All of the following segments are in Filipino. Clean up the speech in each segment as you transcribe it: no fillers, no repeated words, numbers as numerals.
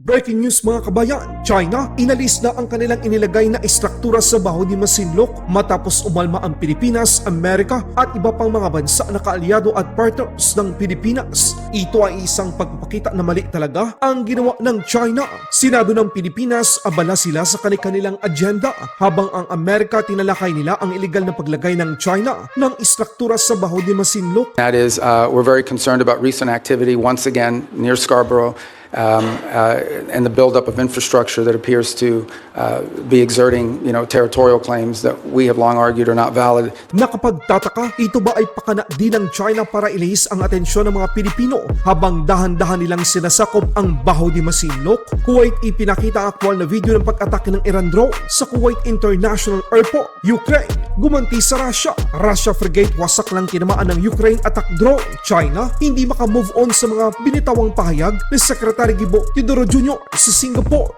Breaking news mga kabayan, China, inalis na ang kanilang inilagay na istruktura sa Baho de Masinloc matapos umalma ang Pilipinas, Amerika at iba pang mga bansa na kaalyado at partners ng Pilipinas. Ito ay isang pagpapakita na mali talaga ang ginawa ng China. Senado ng Pilipinas, abala sila sa kanilang agenda habang ang Amerika tinalakay nila ang illegal na paglagay ng China ng istruktura sa Baho de Masinloc. That is, we're very concerned about recent activity once again near Scarborough. And the buildup of infrastructure that appears to be exerting, territorial claims that we have long argued are not valid. Nakapagtataka, ito ba ay pakana din ng China para ilihis ang atensyon ng mga Pilipino habang dahan-dahan nilang sinasakop ang Baho de Masinloc? Kuwait ipinakita ang aktwal na video ng pag-atake ng Iran drone sa Kuwait International Airport. Ukraine, gumanti sa Russia. Russia frigate wasak lang tinamaan ng Ukraine attack drone. China, hindi makamove on sa mga binitawang pahayag ni Secretary Gibo Teodoro Jr. sa Singapore.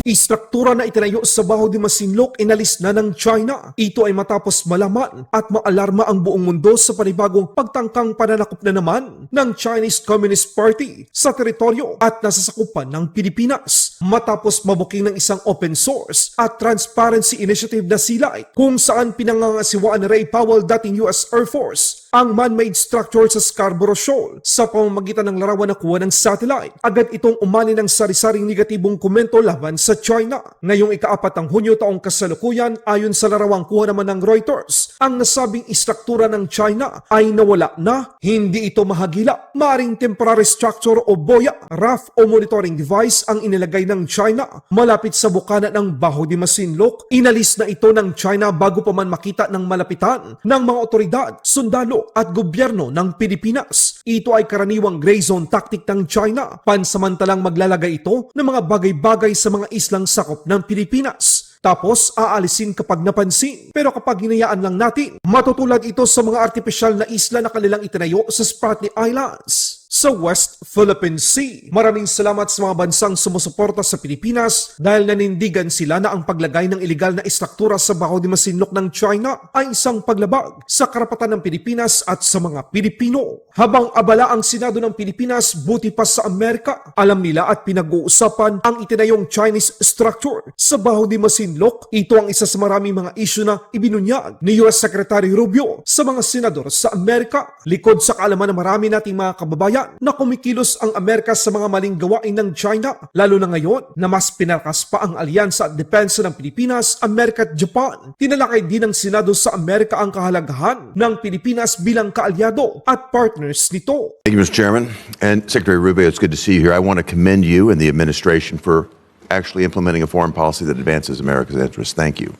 Istruktura na itinayo sa Baho de Masinloc inalis na ng China. Ito ay matapos malaman at maalarma ang buong mundo sa panibagong pagtangkang pananakop na naman ng Chinese Communist Party sa teritoryo at nasasakupan ng Pilipinas. Matapos mabuking ng isang open source at transparency initiative na SEALIGHT kung saan pinangangasiwaan ni Ray Powell, dating US Air Force, ang man-made structure sa Scarborough Shoal sa pamamagitan ng larawan na kuha ng satellite. Agad itong umani ng sari-saring negatibong komento laban sa China. Ngayong ika-4 ng Hunyo taong kasalukuyan, ayon sa larawang kuha naman ng Reuters, ang nasabing istruktura ng China ay nawala na. Hindi ito mahagila. Maaring temporary structure o boya, RAF o monitoring device ang inilagay ng China malapit sa bukana ng Baho de Masinloc. Inalis na ito ng China bago pa man makita ng malapitan ng mga otoridad, sundalo at gobyerno ng Pilipinas. Ito ay karaniwang gray zone tactic ng China. Pansamantalang maglalagay ito ng mga bagay-bagay sa mga islang sakop ng Pilipinas. Tapos aalisin kapag napansin. Pero kapag hinayaan lang natin, matutulad ito sa mga artipisyal na isla na kanilang itinayo sa Spratly Islands sa West Philippine Sea. Maraming salamat sa mga bansang sumusuporta sa Pilipinas dahil nanindigan sila na ang paglagay ng ilegal na istruktura sa Baho de Masinloc ng China ay isang paglabag sa karapatan ng Pilipinas at sa mga Pilipino. Habang abala ang Senado ng Pilipinas, buti pa sa Amerika, alam nila at pinag-uusapan ang itinayong Chinese structure sa Baho de Masinloc. Ito ang isa sa maraming mga isyu na ibinunyag ni US Secretary Rubio sa mga senador sa Amerika. Likod sa kaalaman ng marami nating mga kababayan na kumikilos ang Amerika sa mga maling gawain ng China, lalo na ngayon na mas pinalakas pa ang alyansa at depensa ng Pilipinas, Amerika at Japan. Tinalakay din ng Senado sa Amerika ang kahalagahan ng Pilipinas bilang kaalyado at partners nito. Thank you, Mr. Chairman. And Secretary Rubio, it's good to see you here. I want to commend you and the administration for actually implementing a foreign policy that advances America's interests. Thank you.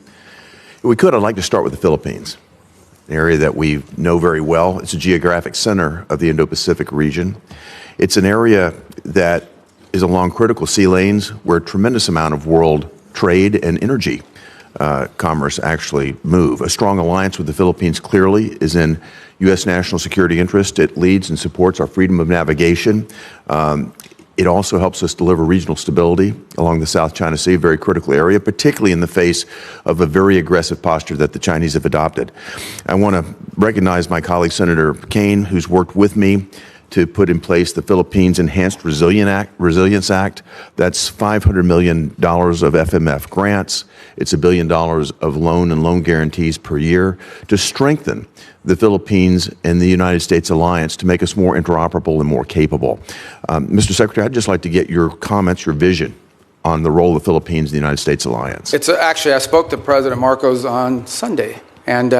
If we could, I'd like to start with the Philippines, an area that we know very well. It's a geographic center of the Indo-Pacific region. It's an area that is along critical sea lanes where a tremendous amount of world trade and energy commerce actually move. A strong alliance with the Philippines clearly is in U.S. national security interest. It leads and supports our freedom of navigation. It also helps us deliver regional stability along the South China Sea, a very critical area, particularly in the face of a very aggressive posture that the Chinese have adopted. I want to recognize my colleague, Senator Kane, who's worked with me to put in place the Philippines Enhanced Resilience Act. That's $500 million of FMF grants. It's $1 billion of loan and loan guarantees per year to strengthen the Philippines and the United States alliance to make us more interoperable and more capable. Mr. Secretary, I'd just like to get your comments, your vision on the role of the Philippines in the United States alliance. Actually, I spoke to President Marcos on Sunday, and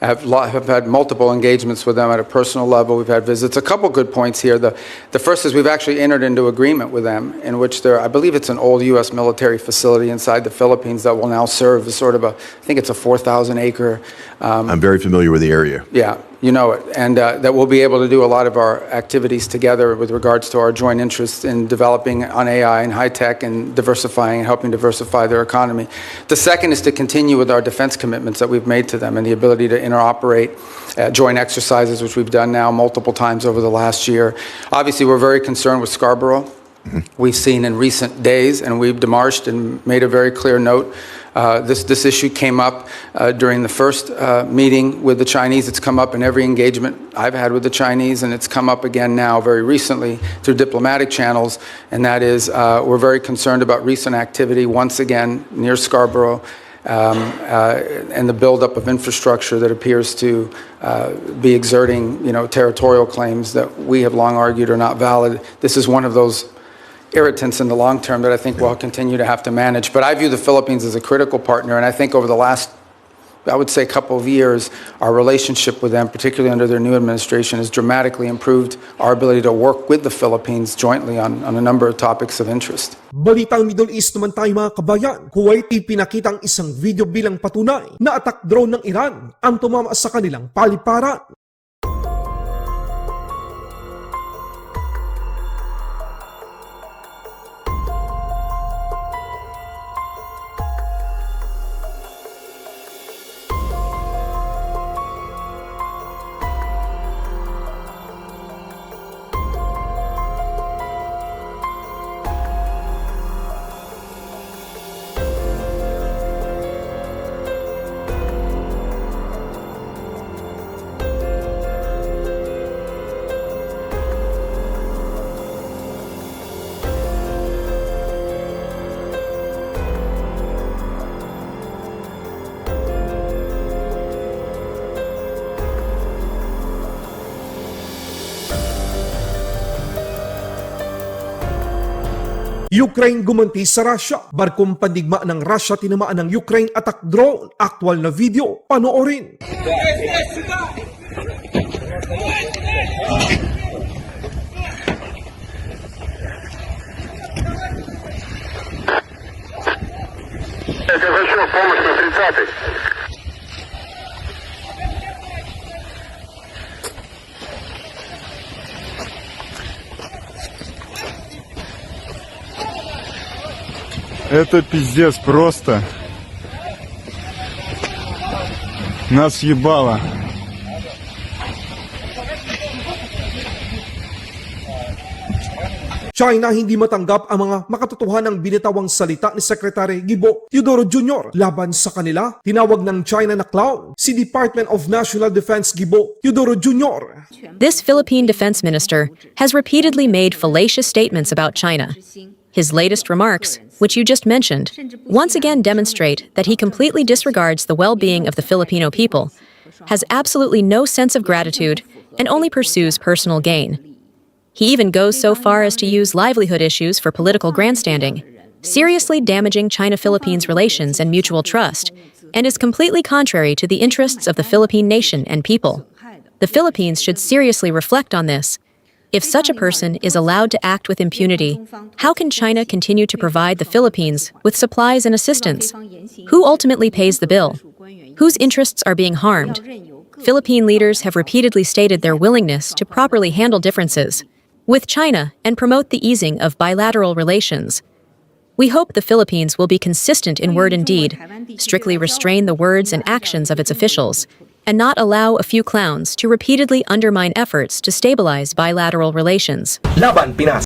have had multiple engagements with them at a personal level. We've had visits. A couple good points here. The first is we've actually entered into agreement with them in which I believe it's an old U.S. military facility inside the Philippines that will now serve as sort of I think it's a 4,000 acre. I'm very familiar with the area. Yeah, you know it. And that we'll be able to do a lot of our activities together with regards to our joint interests in developing on AI and high tech and diversifying and helping diversify their economy. The second is to continue with our defense commitments that we've made to them and the ability to interoperate joint exercises, which we've done now multiple times over the last year. Obviously, we're very concerned with Scarborough. We've seen in recent days, and we've demarched and made a very clear note This issue came up during the first meeting with the Chinese. It's come up in every engagement I've had with the Chinese, and it's come up again now very recently through diplomatic channels, and that is we're very concerned about recent activity once again near Scarborough and the buildup of infrastructure that appears to be exerting, territorial claims that we have long argued are not valid. This is one of those irritants in the long term that I think we'll continue to have to manage. But I view the Philippines as a critical partner, and I think over the last, I would say, couple of years, our relationship with them, particularly under their new administration, has dramatically improved our ability to work with the Philippines jointly on a number of topics of interest. Balitang Middle East naman tayo mga kabayan. Kuwait ipinakita ang isang video bilang patunay na attack drone ng Iran ang tumama sa kanilang paliparan. Ukraine gumanti sa Russia. Barkong pandigma ng Russia tinamaan ng Ukraine attack drone. Aktual na video. Panoorin. Это пиздец просто. Нас ебало. China hindi matanggap ang mga makatotohanang binitawang salita ni Secretary Gibo Teodoro Jr. laban sa kanila. Tinawag ng China na clown si Department of National Defense Gibo Teodoro Jr. This Philippine defense minister has repeatedly made fallacious statements about China. His latest remarks, which you just mentioned, once again demonstrate that he completely disregards the well-being of the Filipino people, has absolutely no sense of gratitude, and only pursues personal gain. He even goes so far as to use livelihood issues for political grandstanding, seriously damaging China-Philippines relations and mutual trust, and is completely contrary to the interests of the Philippine nation and people. The Philippines should seriously reflect on this. If such a person is allowed to act with impunity, how can China continue to provide the Philippines with supplies and assistance? Who ultimately pays the bill? Whose interests are being harmed? Philippine leaders have repeatedly stated their willingness to properly handle differences with China and promote the easing of bilateral relations. We hope the Philippines will be consistent in word and deed, strictly restrain the words and actions of its officials, and not allow a few clowns to repeatedly undermine efforts to stabilize bilateral relations. Laban Pinas.